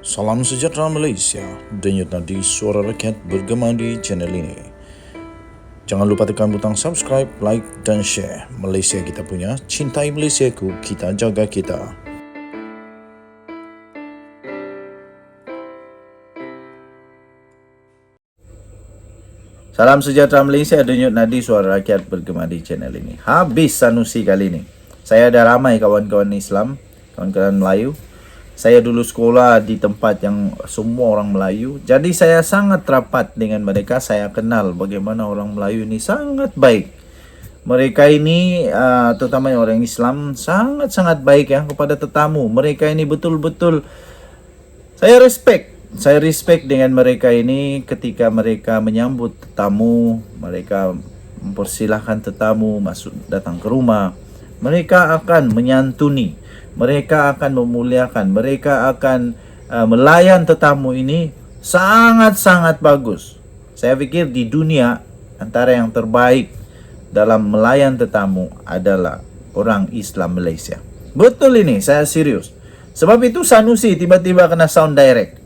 Salam sejahtera Malaysia, denyut nadi suara rakyat bergema di channel ini. Jangan lupa tekan butang subscribe, like dan share. Malaysia kita punya, cintai Malaysiaku, kita jaga kita. Salam sejahtera Malaysia, denyut nadi suara rakyat bergema di channel ini. Habis Sanusi kali ini. Saya ada ramai kawan-kawan Islam, kawan-kawan Melayu. Saya dulu sekolah di tempat yang semua orang Melayu. Jadi saya sangat rapat dengan mereka. Saya kenal bagaimana orang Melayu ini sangat baik. Mereka ini, terutama orang Islam, sangat-sangat baik ya kepada tetamu. Mereka ini betul-betul saya respect dengan mereka ini ketika mereka menyambut tetamu, mereka mempersilahkan tetamu masuk datang ke rumah. Mereka akan menyantuni, mereka akan memuliakan, mereka akan melayan tetamu ini sangat-sangat bagus. Saya pikir di dunia antara yang terbaik dalam melayan tetamu adalah orang Islam Malaysia. Betul ini, saya serius. Sebab itu Sanusi tiba-tiba kena sound direct.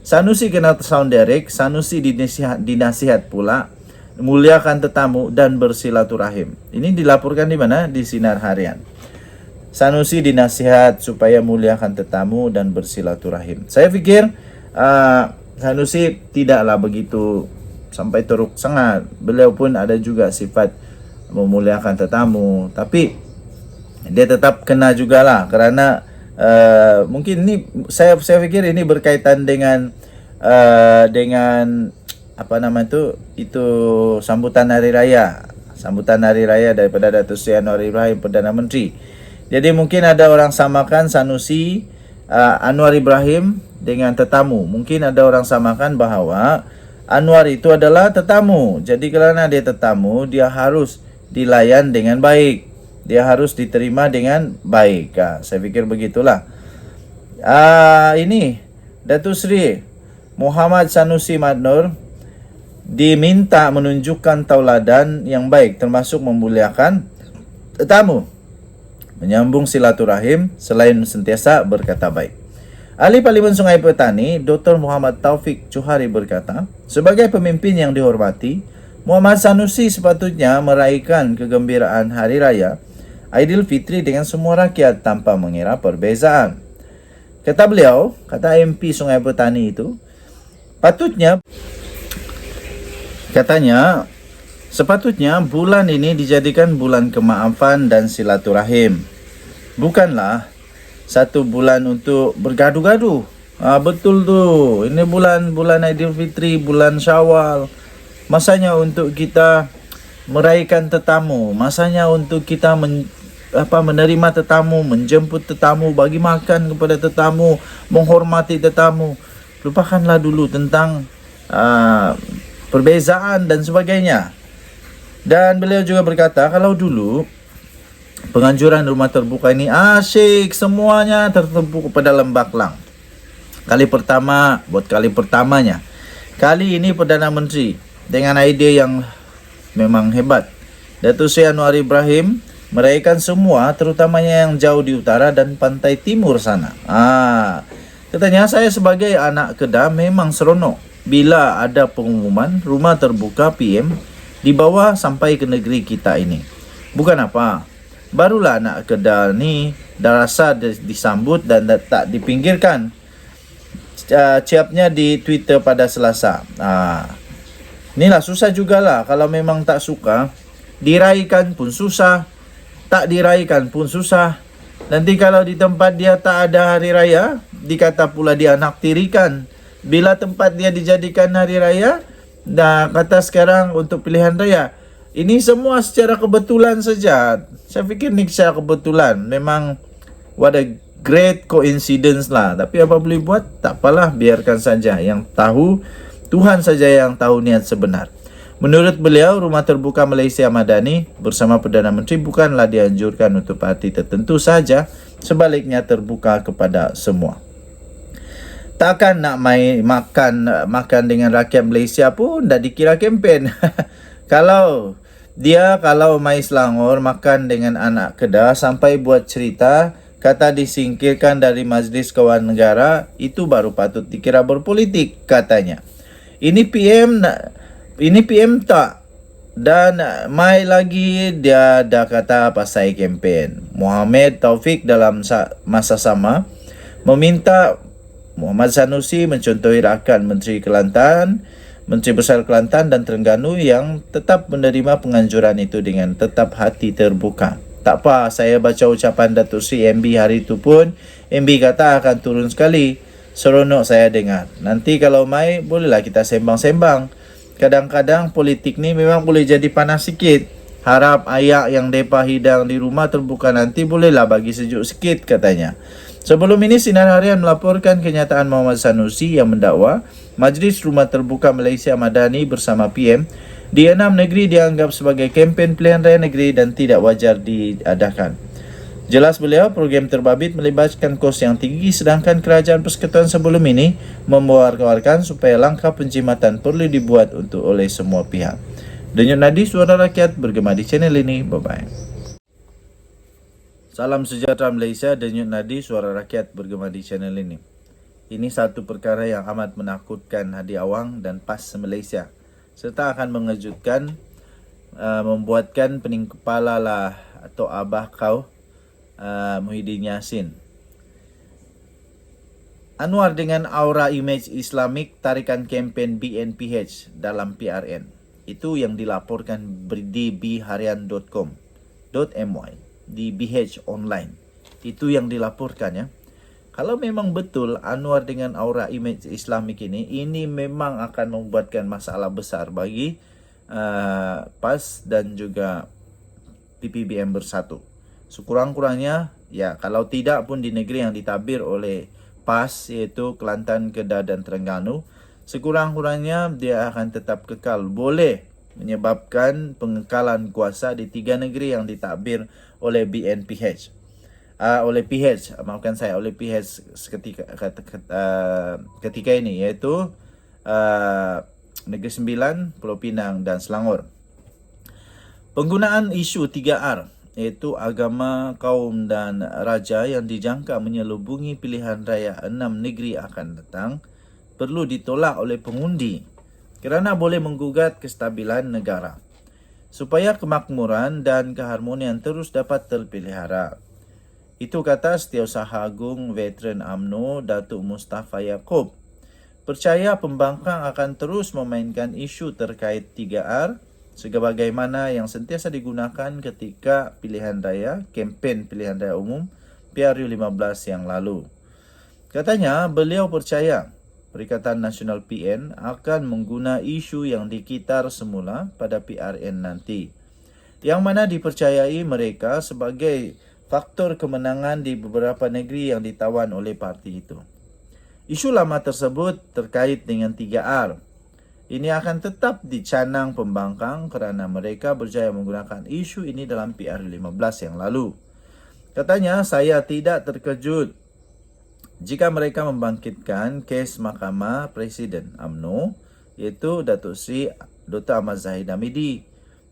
Sanusi kena sound direct, Sanusi dinasihat pula muliakan tetamu dan bersilaturahim. Ini dilaporkan di mana? Di Sinar Harian. Sanusi dinasihat supaya muliakan tetamu dan bersilaturahim. Saya pikir Sanusi tidaklah begitu sampai teruk sangat. Beliau pun ada juga sifat memuliakan tetamu, tapi dia tetap kena jugalah kerana mungkin ini saya pikir ini berkaitan dengan apa nama itu sambutan hari raya daripada Datuk Seri Anwar Ibrahim, Perdana Menteri. Jadi mungkin ada orang samakan Sanusi Anwar Ibrahim dengan tetamu. Mungkin ada orang samakan bahawa Anwar itu adalah tetamu. Jadi kerana dia tetamu, dia harus dilayan dengan baik, dia harus diterima dengan baik. Saya fikir begitulah. Ini Datuk Seri Muhammad Sanusi Madnor diminta menunjukkan tauladan yang baik, termasuk memuliakan tetamu, menyambung silaturahim selain sentiasa berkata baik. Ahli Parlimen Sungai Petani Dr. Muhammad Taufik Johari berkata, sebagai pemimpin yang dihormati, Muhammad Sanusi sepatutnya meraihkan kegembiraan Hari Raya Aidilfitri dengan semua rakyat tanpa mengira perbezaan. Kata beliau, kata MP Sungai Petani itu, sepatutnya bulan ini dijadikan bulan kemaafan dan silaturahim. Bukanlah satu bulan untuk bergaduh-gaduh. Betul tu. Ini bulan Aidilfitri, bulan Syawal. Masanya untuk kita meraihkan tetamu, masanya untuk kita menerima tetamu, menjemput tetamu, bagi makan kepada tetamu, menghormati tetamu. Lupakanlah dulu tentang perbezaan dan sebagainya. Dan beliau juga berkata, kalau dulu penganjuran rumah terbuka ini asyik, semuanya tertumpu kepada Lembah Kelang. Kali pertamanya. Kali ini Perdana Menteri dengan idea yang memang hebat. Datuk Seri Anwar Ibrahim meraihkan semua, terutamanya yang jauh di utara dan pantai timur sana. Katanya, saya sebagai anak Kedah memang seronok bila ada pengumuman rumah terbuka PM dibawa sampai ke negeri kita ini. Bukan apa, barulah anak Kedah ni dah rasa disambut dan tak dipinggirkan. Ciapnya di Twitter pada Selasa. Inilah susah jugalah. Kalau memang tak suka, diraikan pun susah, tak diraikan pun susah. Nanti kalau di tempat dia tak ada hari raya, dikata pula dia nak tirikan. Bila tempat dia dijadikan hari raya, dah kata sekarang untuk pilihan raya. Ini semua secara kebetulan saja. Saya fikir ni secara kebetulan. Memang what a great coincidence lah. Tapi apa boleh buat? Tak apalah, biarkan saja. Yang tahu, Tuhan saja yang tahu niat sebenar. Menurut beliau, rumah terbuka Malaysia Madani bersama Perdana Menteri bukanlah dianjurkan untuk parti tertentu saja, sebaliknya terbuka kepada semua. Takkan nak makan dengan rakyat Malaysia pun dah dikira kempen. Kalau mai Selangor makan dengan anak Kedah sampai buat cerita kata disingkirkan dari Majlis Kawan Negara, itu baru patut dikira berpolitik, katanya. Ini PM tak. Dan mai lagi dia dah kata pasal kempen. Muhammad Taufik dalam masa sama meminta Muhammad Sanusi mencontohi rakan Menteri Kelantan, Menteri Besar Kelantan dan Terengganu yang tetap menerima penganjuran itu dengan tetap hati terbuka. Tak apa, saya baca ucapan Datuk Seri MB hari itu pun, MB kata akan turun sekali. Seronok saya dengar. Nanti kalau mai, bolehlah kita sembang-sembang. Kadang-kadang politik ni memang boleh jadi panas sikit. Harap ayak yang depa hidang di rumah terbuka nanti bolehlah bagi sejuk sikit, katanya. Sebelum ini, Sinar Harian melaporkan kenyataan Muhammad Sanusi yang mendakwa Majlis Rumah Terbuka Malaysia Madani bersama PM di 6 negeri dianggap sebagai kempen pilihan raya negeri dan tidak wajar diadakan. Jelas beliau, program terbabit melibatkan kos yang tinggi sedangkan kerajaan persekutuan sebelum ini membuarkan supaya langkah penjimatan perlu dibuat oleh semua pihak. Denyut nadi suara rakyat bergema di channel ini. Bye-bye. Salam sejahtera Malaysia, denyut nadi suara rakyat bergema di channel ini. Ini satu perkara yang amat menakutkan Hadi Awang dan PAS Malaysia, serta akan mengejutkan, membuatkan pening kepala lah atau abah kau, Muhyiddin Yassin. Anwar dengan aura image Islamik tarikan kempen BNPH dalam PRN. Itu yang dilaporkan di bharian.com.my di BH Online. Itu yang dilaporkan, ya. Kalau memang betul Anwar dengan aura image Islamik ini memang akan membuatkan masalah besar bagi PAS dan juga PPBM Bersatu. Sekurang-kurangnya, ya, kalau tidak pun di negeri yang ditabir oleh PAS, iaitu Kelantan, Kedah dan Terengganu, sekurang-kurangnya dia akan tetap kekal. Boleh menyebabkan pengekalan kuasa di 3 negeri yang ditabir oleh BNPH. Oleh PH, maafkan saya, oleh PH ketika ini, iaitu Negeri Sembilan, Pulau Pinang dan Selangor. Penggunaan isu 3R, iaitu agama, kaum dan raja yang dijangka menyelubungi pilihan raya 6 negeri akan datang, perlu ditolak oleh pengundi kerana boleh menggugat kestabilan negara. Supaya kemakmuran dan keharmonian terus dapat terpelihara. Itu kata Setiausaha Agung Veteran UMNO Datuk Mustafa Yaakob. Percaya pembangkang akan terus memainkan isu terkait 3R sebagaimana yang sentiasa digunakan ketika pilihan raya, kempen pilihan raya umum PRU 15 yang lalu. Katanya beliau percaya Perikatan Nasional PN akan mengguna isu yang dikitar semula pada PRN nanti, yang mana dipercayai mereka sebagai faktor kemenangan di beberapa negeri yang ditawan oleh parti itu. Isu lama tersebut terkait dengan 3R. Ini akan tetap dicanang pembangkang kerana mereka berjaya menggunakan isu ini dalam PRU 15 yang lalu. Katanya, saya tidak terkejut jika mereka membangkitkan kes Mahkamah Presiden UMNO, iaitu Datuk Seri Dr. Ahmad Zahid Hamidi,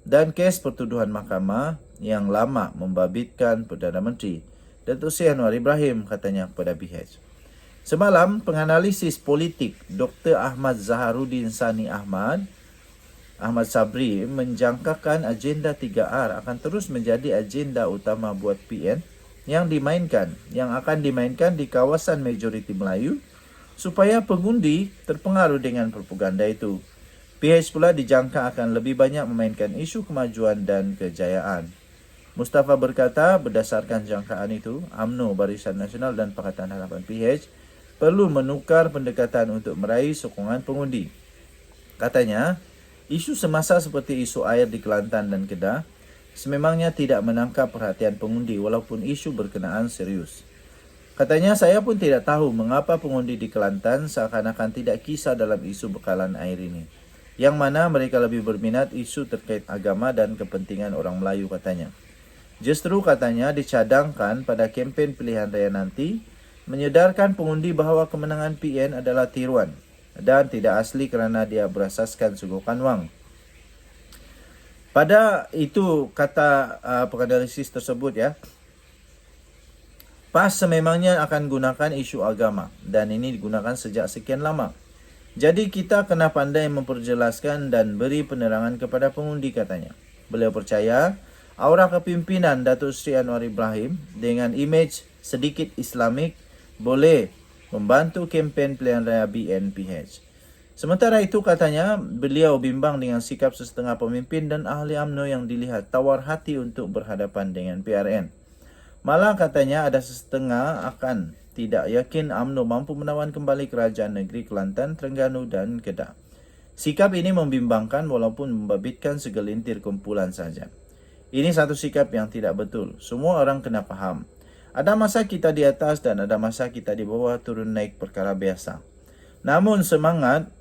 dan kes pertuduhan mahkamah yang lama membabitkan Perdana Menteri Datuk Seri Anwar Ibrahim, katanya kepada BH. Semalam, penganalisis politik Dr. Ahmad Zaharuddin Sani Ahmad Sabri menjangkakan agenda 3R akan terus menjadi agenda utama buat PN yang akan dimainkan di kawasan majoriti Melayu supaya pengundi terpengaruh dengan propaganda itu. PH pula dijangka akan lebih banyak memainkan isu kemajuan dan kejayaan. Mustafa berkata, berdasarkan jangkaan itu, UMNO, Barisan Nasional dan Pakatan Harapan PH perlu menukar pendekatan untuk meraih sokongan pengundi. Katanya, isu semasa seperti isu air di Kelantan dan Kedah sememangnya tidak menangkap perhatian pengundi walaupun isu berkenaan serius. Katanya, saya pun tidak tahu mengapa pengundi di Kelantan seakan-akan tidak kisah dalam isu bekalan air ini, yang mana mereka lebih berminat isu terkait agama dan kepentingan orang Melayu, katanya. Justru katanya dicadangkan pada kempen pilihan raya nanti menyedarkan pengundi bahawa kemenangan PN adalah tiruan dan tidak asli kerana dia berasaskan sunggukan wang. Pada itu kata penganalisis tersebut, ya, PAS sememangnya akan gunakan isu agama dan ini digunakan sejak sekian lama. Jadi kita kena pandai memperjelaskan dan beri penerangan kepada pengundi, katanya. Beliau percaya aura kepimpinan Datuk Seri Anwar Ibrahim dengan imej sedikit Islamik boleh membantu kempen pilihan raya BNPH. Sementara itu, katanya, beliau bimbang dengan sikap sesetengah pemimpin dan ahli UMNO yang dilihat tawar hati untuk berhadapan dengan PRN. Malah katanya ada sesetengah akan tidak yakin UMNO mampu menawan kembali kerajaan negeri Kelantan, Terengganu dan Kedah. Sikap ini membimbangkan walaupun membabitkan segelintir kumpulan saja. Ini satu sikap yang tidak betul. Semua orang kena faham. Ada masa kita di atas dan ada masa kita di bawah, turun naik perkara biasa. Namun semangat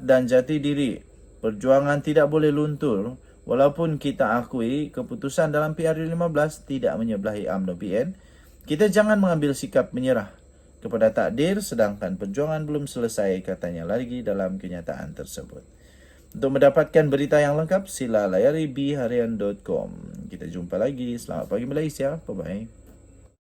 dan jati diri. Perjuangan tidak boleh luntur walaupun kita akui keputusan dalam PRU15 tidak menyebelahi UMNO PN. Kita jangan mengambil sikap menyerah kepada takdir sedangkan perjuangan belum selesai, katanya lagi dalam kenyataan tersebut. Untuk mendapatkan berita yang lengkap, sila layari bharian.com. Kita jumpa lagi. Selamat pagi Malaysia. Bye-bye.